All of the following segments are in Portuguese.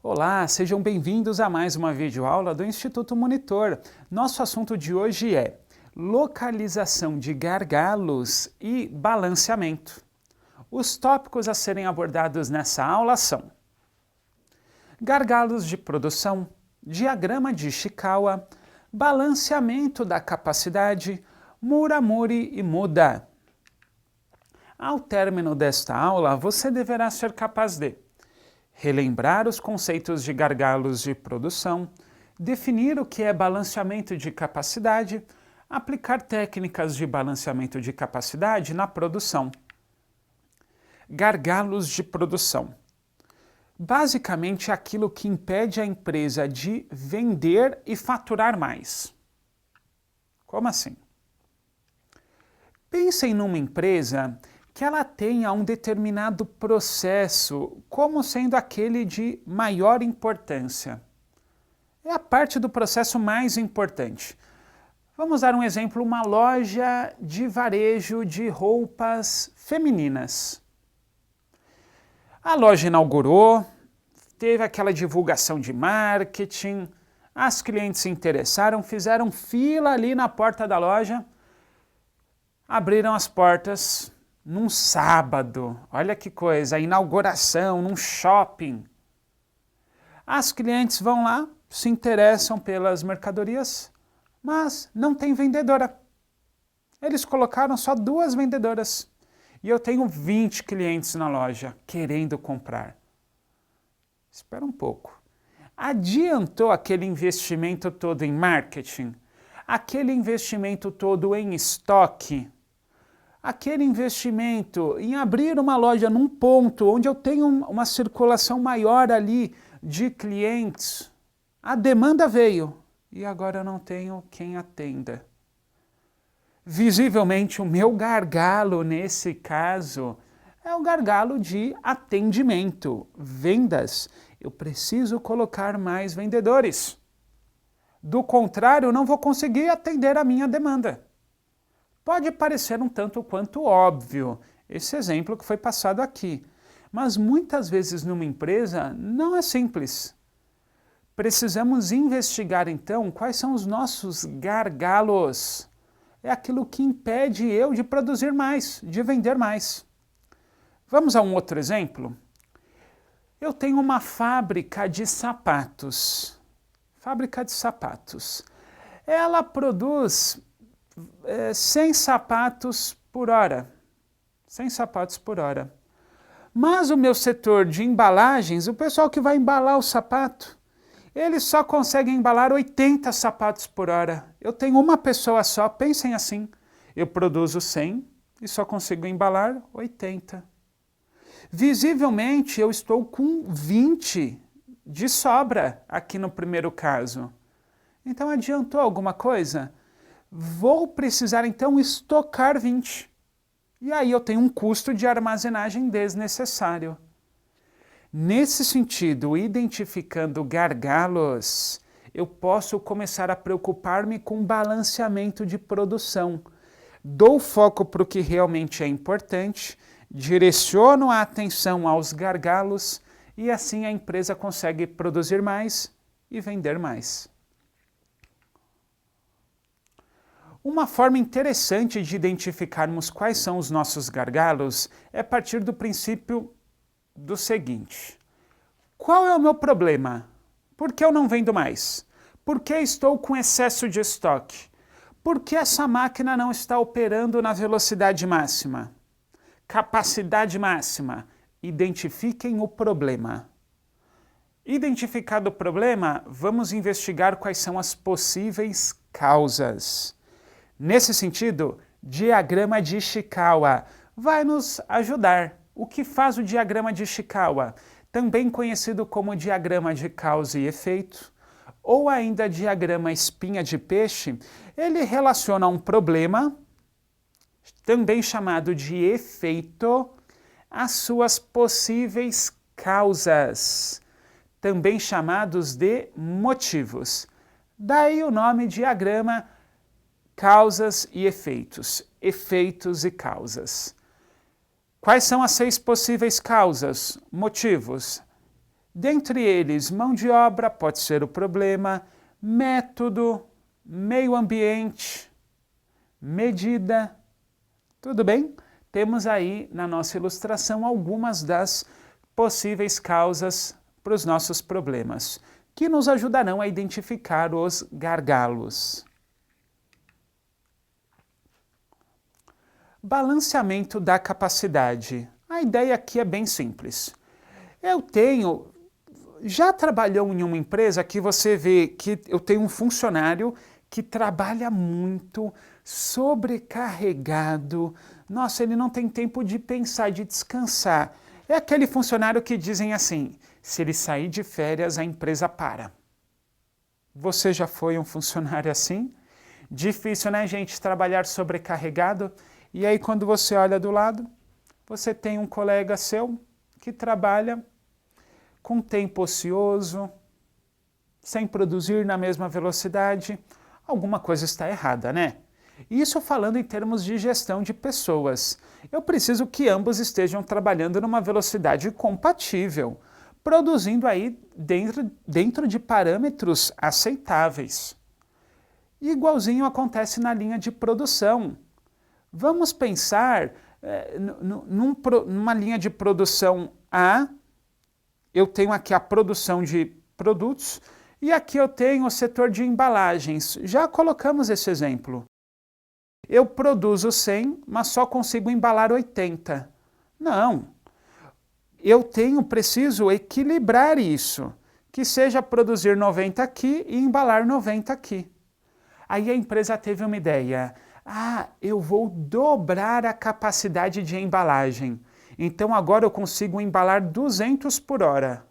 Olá, sejam bem-vindos a mais uma videoaula do Instituto Monitor. Nosso assunto de hoje é localização de gargalos e balanceamento. Os tópicos a serem abordados nessa aula são gargalos de produção, diagrama de Ishikawa, balanceamento da capacidade, Muramori e Muda. Ao término desta aula, você deverá ser capaz de relembrar os conceitos de gargalos de produção, definir o que é balanceamento de capacidade, aplicar técnicas de balanceamento de capacidade na produção. Gargalos de produção. Basicamente, aquilo que impede a empresa de vender e faturar mais. Como assim? Pensem numa empresa que ela tenha um determinado processo como sendo aquele de maior importância. É a parte do processo mais importante. Vamos dar um exemplo, uma loja de varejo de roupas femininas. A loja inaugurou, teve aquela divulgação de marketing, as clientes se interessaram, fizeram fila ali na porta da loja, abriram as portas num sábado, olha que coisa, a inauguração num shopping. As clientes vão lá, se interessam pelas mercadorias, mas não tem vendedora. Eles colocaram só 2 vendedoras. E eu tenho 20 clientes na loja querendo comprar. Espera um pouco. Adiantou aquele investimento todo em marketing? Aquele investimento todo em estoque? Aquele investimento em abrir uma loja num ponto onde eu tenho uma circulação maior ali de clientes? A demanda veio e agora eu não tenho quem atenda. Visivelmente, o meu gargalo nesse caso é o gargalo de atendimento, vendas. Eu preciso colocar mais vendedores. Do contrário, eu não vou conseguir atender a minha demanda. Pode parecer um tanto quanto óbvio esse exemplo que foi passado aqui, mas muitas vezes numa empresa não é simples. Precisamos investigar então quais são os nossos gargalos. É aquilo que impede eu de produzir mais, de vender mais. Vamos a um outro exemplo? Eu tenho uma fábrica de sapatos. Fábrica de sapatos. Ela produz 100 sapatos por hora. 100 sapatos por hora. Mas o meu setor de embalagens, o pessoal que vai embalar o sapato, eles só conseguem embalar 80 sapatos por hora. Eu tenho uma pessoa só, pensem assim, eu produzo 100 e só consigo embalar 80. Visivelmente, eu estou com 20 de sobra aqui no primeiro caso. Então, adiantou alguma coisa? Vou precisar, então, estocar 20. E aí eu tenho um custo de armazenagem desnecessário. Nesse sentido, identificando gargalos, eu posso começar a preocupar-me com balanceamento de produção. Dou foco para o que realmente é importante, direciono a atenção aos gargalos e assim a empresa consegue produzir mais e vender mais. Uma forma interessante de identificarmos quais são os nossos gargalos é a partir do princípio do seguinte: qual é o meu problema? Por que eu não vendo mais? Por que estou com excesso de estoque? Por que essa máquina não está operando na velocidade máxima? Capacidade máxima. Identifiquem o problema. Identificado o problema, vamos investigar quais são as possíveis causas. Nesse sentido, diagrama de Ishikawa vai nos ajudar. O que faz o diagrama de Ishikawa? Também conhecido como diagrama de causa e efeito, ou ainda diagrama espinha de peixe, ele relaciona um problema, também chamado de efeito, às suas possíveis causas, também chamados de motivos. Daí o nome diagrama causas e efeitos e causas. Quais são as 6 possíveis causas, motivos? Dentre eles, mão de obra pode ser o problema, método, meio ambiente, medida. Tudo bem? Temos aí na nossa ilustração algumas das possíveis causas para os nossos problemas, que nos ajudarão a identificar os gargalos. Balanceamento da capacidade. A ideia aqui é bem simples. Já trabalhou em uma empresa que você vê que eu tenho um funcionário que trabalha muito, sobrecarregado. Nossa, ele não tem tempo de pensar, de descansar. É aquele funcionário que dizem assim, se ele sair de férias, a empresa para. Você já foi um funcionário assim? Difícil, né, gente, trabalhar sobrecarregado? E aí, quando você olha do lado, você tem um colega seu que trabalha com tempo ocioso, sem produzir na mesma velocidade. Alguma coisa está errada, né? Isso falando em termos de gestão de pessoas. Eu preciso que ambos estejam trabalhando numa velocidade compatível, produzindo aí dentro de parâmetros aceitáveis. Igualzinho acontece na linha de produção. Vamos pensar numa linha de produção A, eu tenho aqui a produção de produtos, e aqui eu tenho o setor de embalagens. Já colocamos esse exemplo. Eu produzo 100, mas só consigo embalar 80. Não. Preciso equilibrar isso, que seja produzir 90 aqui e embalar 90 aqui. Aí a empresa teve uma ideia. Eu vou dobrar a capacidade de embalagem. Então agora eu consigo embalar 200 por hora.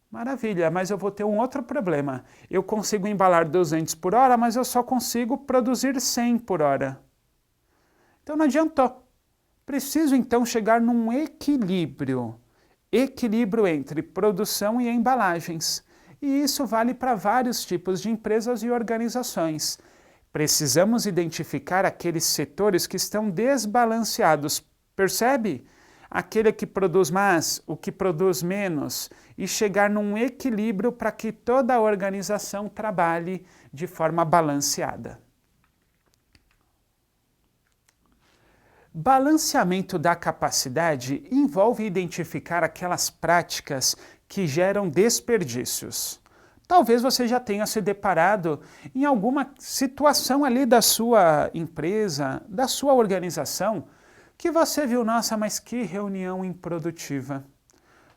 Maravilha, mas eu vou ter um outro problema. Eu consigo embalar 200 por hora, mas eu só consigo produzir 100 por hora. Então não adiantou. Preciso então chegar num equilíbrio. Equilíbrio entre produção e embalagens. E isso vale para vários tipos de empresas e organizações. Precisamos identificar aqueles setores que estão desbalanceados. Percebe? Aquele que produz mais, o que produz menos, e chegar num equilíbrio para que toda a organização trabalhe de forma balanceada. Balanceamento da capacidade envolve identificar aquelas práticas que geram desperdícios. Talvez você já tenha se deparado em alguma situação ali da sua empresa, da sua organização, que você viu, nossa, mas que reunião improdutiva.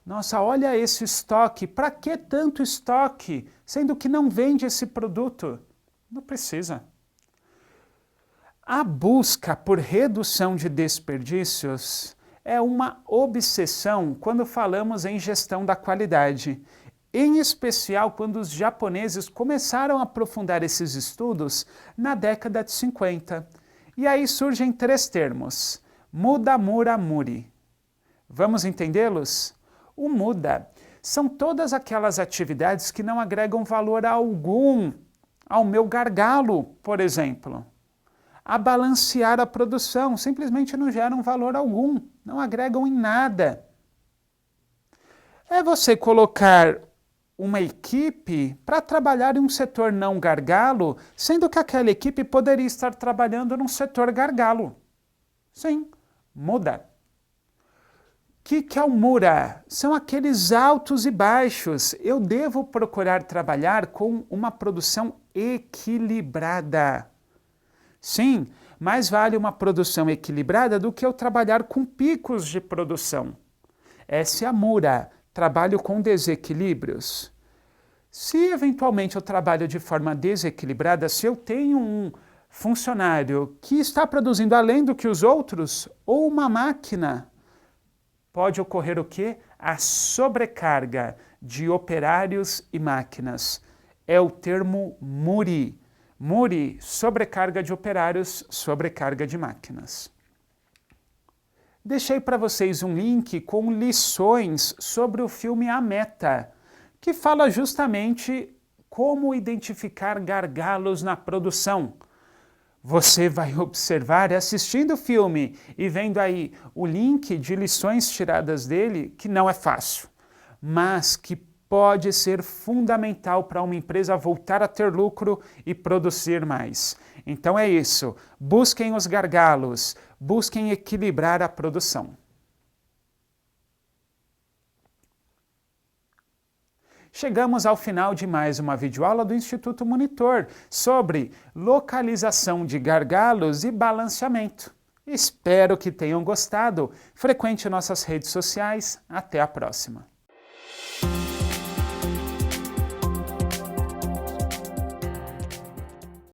Nossa, olha esse estoque, para que tanto estoque, sendo que não vende esse produto? Não precisa. A busca por redução de desperdícios é uma obsessão quando falamos em gestão da qualidade, em especial quando os japoneses começaram a aprofundar esses estudos na década de 50. E aí surgem 3 termos: Muda, Mura, Muri. Vamos entendê-los? O muda são todas aquelas atividades que não agregam valor algum ao meu gargalo, por exemplo. A balancear a produção, simplesmente não geram valor algum, não agregam em nada. É você colocar uma equipe para trabalhar em um setor não gargalo, sendo que aquela equipe poderia estar trabalhando num setor gargalo. Sim, muda. O que é o mura? São aqueles altos e baixos. Eu devo procurar trabalhar com uma produção equilibrada. Sim, mais vale uma produção equilibrada do que eu trabalhar com picos de produção. Essa é a mura. Trabalho com desequilíbrios. Se eventualmente eu trabalho de forma desequilibrada, se eu tenho um funcionário que está produzindo além do que os outros, ou uma máquina, pode ocorrer o quê? A sobrecarga de operários e máquinas. É o termo muri. Muri, sobrecarga de operários, sobrecarga de máquinas. Deixei para vocês um link com lições sobre o filme A Meta, que fala justamente como identificar gargalos na produção. Você vai observar, assistindo o filme e vendo aí o link de lições tiradas dele, que não é fácil. mas que pode ser fundamental para uma empresa voltar a ter lucro e produzir mais. Então é isso, busquem os gargalos, busquem equilibrar a produção. Chegamos ao final de mais uma videoaula do Instituto Monitor sobre localização de gargalos e balanceamento. Espero que tenham gostado. Frequente nossas redes sociais. Até a próxima.